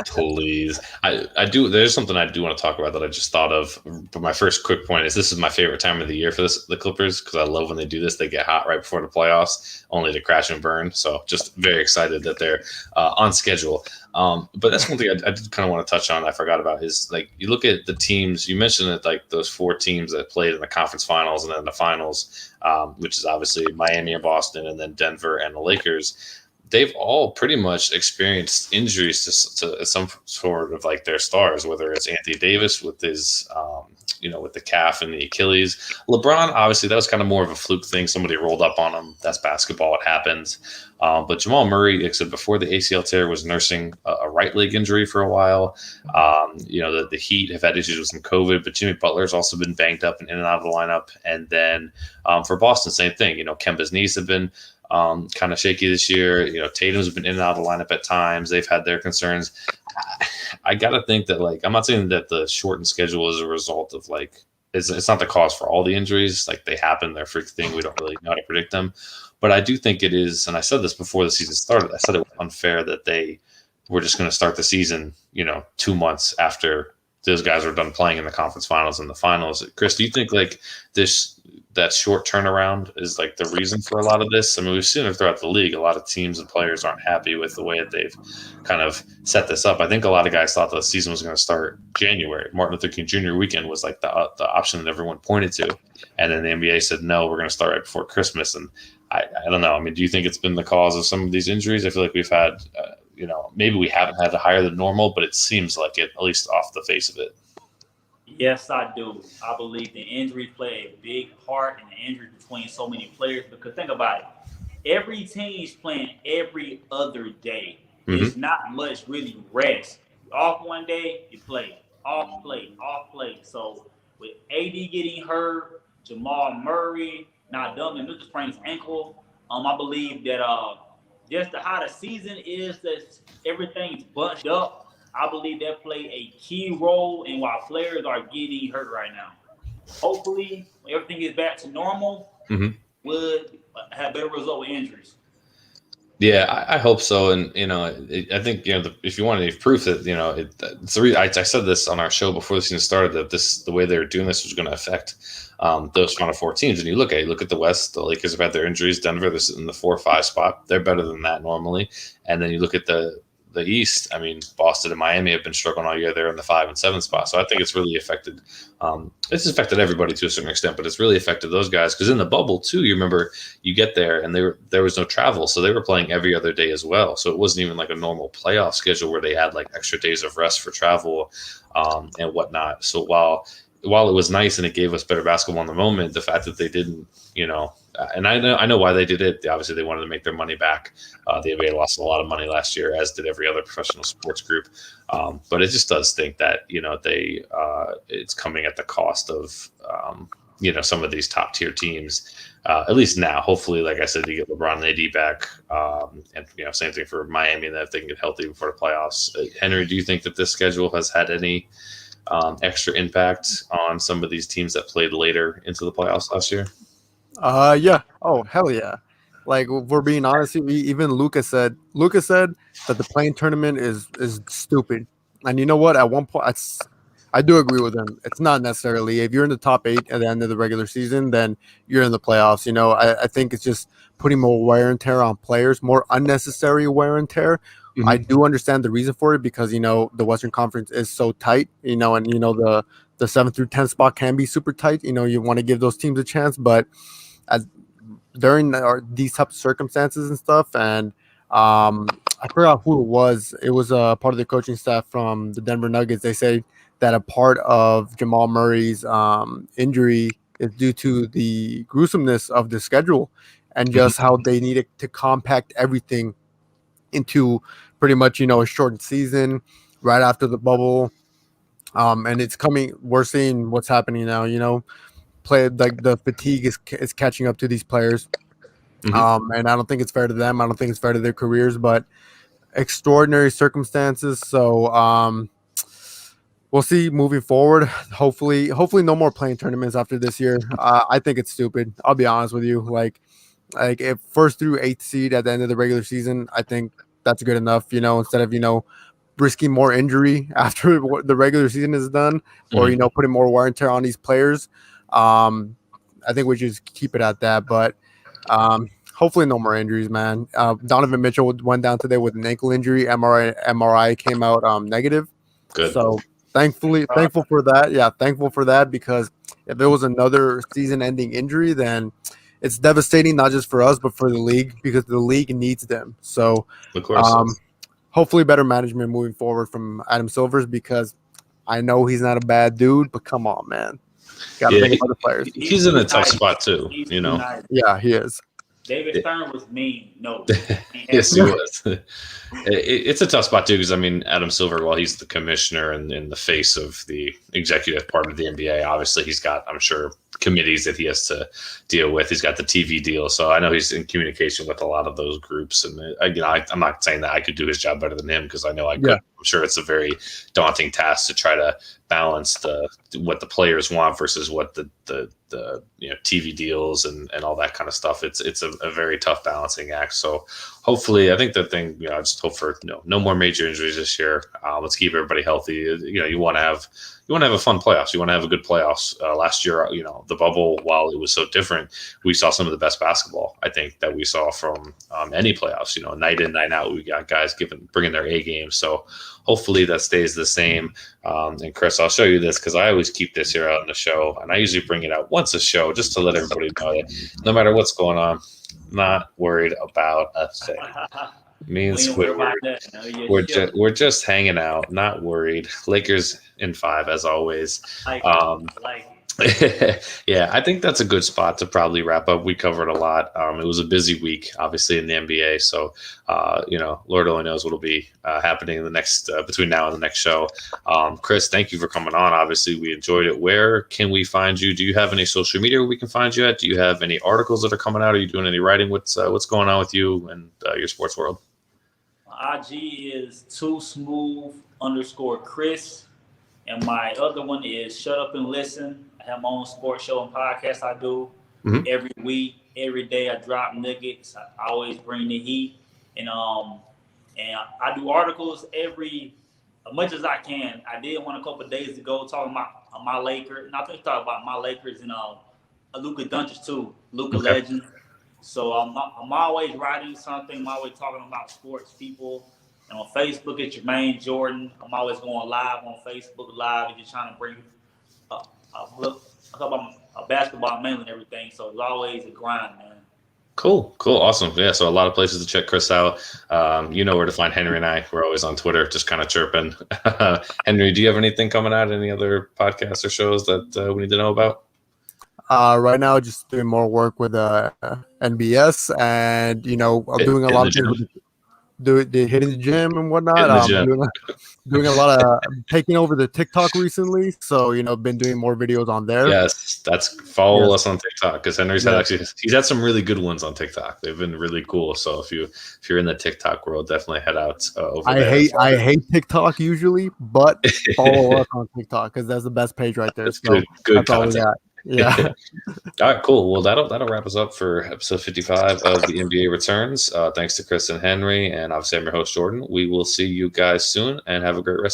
Please, I do. There's something I do want to talk about that I just thought of. But my first quick point is this is my favorite time of the year for the Clippers, because I love when they do this. They get hot right before the playoffs, only to crash and burn. So just very excited that they're on schedule. But that's one thing I did kind of want to touch on. I forgot about is like you look at the teams. You mentioned that like those 4 teams that played in the conference finals and then the finals, which is obviously Miami and Boston, and then Denver and the Lakers. They've all pretty much experienced injuries to some sort of like their stars, whether it's Anthony Davis with his, with the calf and the Achilles. LeBron, obviously, that was kind of more of a fluke thing. Somebody rolled up on him. That's basketball. It happens. But Jamal Murray, like I said, before the ACL tear, was nursing a right leg injury for a while. The Heat have had issues with some COVID, but Jimmy Butler's also been banged up and in and out of the lineup. And then for Boston, same thing. Kemba's knees have been kind of shaky this year. Tatum's been in and out of the lineup at times. They've had their concerns. I got to think that, like, I'm not saying that the shortened schedule is a result of, like, it's not the cause for all the injuries. Like, they happen, they're a freak thing. We don't really know how to predict them. But I do think it is, and I said this before the season started, I said it was unfair that they were just going to start the season, 2 months after those guys are done playing in the conference finals and the finals. Chris, do you think, like, that short turnaround is, like, the reason for a lot of this? I mean, we've seen it throughout the league. A lot of teams and players aren't happy with the way that they've kind of set this up. I think a lot of guys thought the season was going to start January. Martin Luther King Jr. weekend was, like, the option that everyone pointed to. And then the NBA said, no, we're going to start right before Christmas. And I don't know. I mean, do you think it's been the cause of some of these injuries? I feel like we've had, maybe we haven't had it higher than normal, but it seems like it, at least off the face of it. Yes, I do. I believe the injuries play a big part in the injury between so many players. Because think about it. Every team is playing every other day. Mm-hmm. It's not much really rest. Off one day, you play. Off play. So with AD getting hurt, Jamal Murray, now Duncan Mitchell sprained his ankle. I believe that just how the season is, that everything's bunched up. I believe that play a key role in why players are getting hurt right now. Hopefully, when everything gets back to normal, would have better result with injuries. Yeah, I hope so. And, I think, if you want any proof that, it's the reason I said this on our show before the season started, that the way they were doing this was going to affect those Final Four teams. And you look at the West, the Lakers have had their injuries. Denver, they're in the 4 or 5 spot. They're better than that normally. And then you look at the East. I mean, Boston and Miami have been struggling all year. They're in the 5 and 7 spot. So I think it's really affected. It's affected everybody to a certain extent, but it's really affected those guys, because in the bubble too, you remember you get there and there was no travel, so they were playing every other day as well. So it wasn't even like a normal playoff schedule where they had like extra days of rest for travel and whatnot. So while it was nice and it gave us better basketball in the moment, the fact that they didn't, and I know why they did it. Obviously, they wanted to make their money back. The NBA lost a lot of money last year, as did every other professional sports group. But it just does think that it's coming at the cost of some of these top tier teams. At least now, hopefully, like I said, you get LeBron and AD back, and same thing for Miami, that if they can get healthy before the playoffs. Henry, do you think that this schedule has had any extra impact on some of these teams that played later into the playoffs last year? Yeah. Oh, hell yeah. Like, if we're being honest, even Lucas said that the playing tournament is stupid. And you know what? At one point, I do agree with him. It's not necessarily, if you're in the top 8 at the end of the regular season, then you're in the playoffs. I think it's just putting more wear and tear on players, more unnecessary wear and tear. Mm-hmm. I do understand the reason for it, because the Western Conference is so tight, and the 7th through 10th spot can be super tight. You want to give those teams a chance, but during these types of circumstances and stuff, and I forgot who it was. It was part of the coaching staff from the Denver Nuggets. They say that a part of Jamal Murray's injury is due to the gruesomeness of the schedule and just how they needed to compact everything into pretty much, a shortened season right after the bubble. And it's coming. We're seeing what's happening now, play like the fatigue is catching up to these players. And I don't think it's fair to them. I don't think it's fair to their careers, but extraordinary circumstances. So we'll see moving forward. Hopefully no more playing tournaments after this year. I think it's stupid. I'll be honest with you. Like if 1st through 8th seed at the end of the regular season, I think that's good enough, instead of, risking more injury after the regular season is done, or, putting more wear and tear on these players. I think we should just keep it at that, but hopefully no more injuries, man. Donovan Mitchell went down today with an ankle injury. MRI came out negative. Good. So thankful for that. Yeah, thankful for that, because if there was another season-ending injury, then it's devastating, not just for us, but for the league, because the league needs them. So, of course, hopefully better management moving forward from Adam Silvers, because I know he's not a bad dude, but come on, man. Got to think about the players. He's in a tough spot too, Yeah, he is. David Stern was mean. No. Yes, he was. It's a tough spot too, because I mean, Adam Silver, while he's the commissioner and the face of the executive part of the NBA, obviously he's got, I'm sure, committees that he has to deal with. He's got the TV deal, so I know he's in communication with a lot of those groups. And I'm not saying that I could do his job better than him, because I know I could. Yeah. I'm sure it's a very daunting task to try to balance what the players want versus what the TV deals and all that kind of stuff. It's a very tough balancing act. So hopefully, I think the thing, I just hope for no more major injuries this year. Let's keep everybody healthy. You want to have a fun playoffs. You want to have a good playoffs. Last year, the bubble, while it was so different, we saw some of the best basketball, I think, that we saw from any playoffs. Night in, night out, we got guys bringing their A game. So hopefully that stays the same. And Chris, I'll show you this, because I always keep this here out on the show, and I usually bring it out once a show just to let everybody know that no matter what's going on, not worried about a thing. Me and Squidward, we're just hanging out, not worried. Lakers in 5 as always. Yeah, I think that's a good spot to probably wrap up. We covered a lot. It was a busy week, obviously, in the NBA. So, Lord only knows what will be happening in the next between now and the next show. Chris, thank you for coming on. Obviously, we enjoyed it. Where can we find you? Do you have any social media where we can find you at? Do you have any articles that are coming out? Are you doing any writing? What's going on with you and your sports world? IG is @2smooth_Chris. And my other one is Shut Up and Listen. I have my own sports show and podcast I do every week. Every day I drop nuggets. I always bring the heat. And I do articles as much as I can. I did one a couple of days ago talking about my Lakers. And I think talk about my Lakers and Luka Doncic too. Luka legend. So I'm always writing something. I'm always talking about sports people. And on Facebook, it's Jermaine Jordan. I'm always going live on Facebook Live and just trying to bring a basketball mainly and everything. So it's always a grind, man. Cool. Awesome. Yeah, so a lot of places to check Chris out. You know where to find Henry and I. We're always on Twitter, just kind of chirping. Henry, do you have anything coming out? Any other podcasts or shows that we need to know about? Right now, just doing more work with NBS, and I'm doing a lot of things with hitting the gym and whatnot. Doing a lot of taking over the TikTok recently, so been doing more videos on there. Yes, follow us on TikTok, because Henry's he's had some really good ones on TikTok. They've been really cool. So if you're in the TikTok world, definitely head out over there. I hate TikTok usually, but follow us on TikTok, because that's the best page right there. That's good content. Yeah. All right, cool. Well, that'll wrap us up for episode 55 of the NBA Returns. Thanks to Chris and Henry, and obviously I'm your host, Jordan. We will see you guys soon, and have a great rest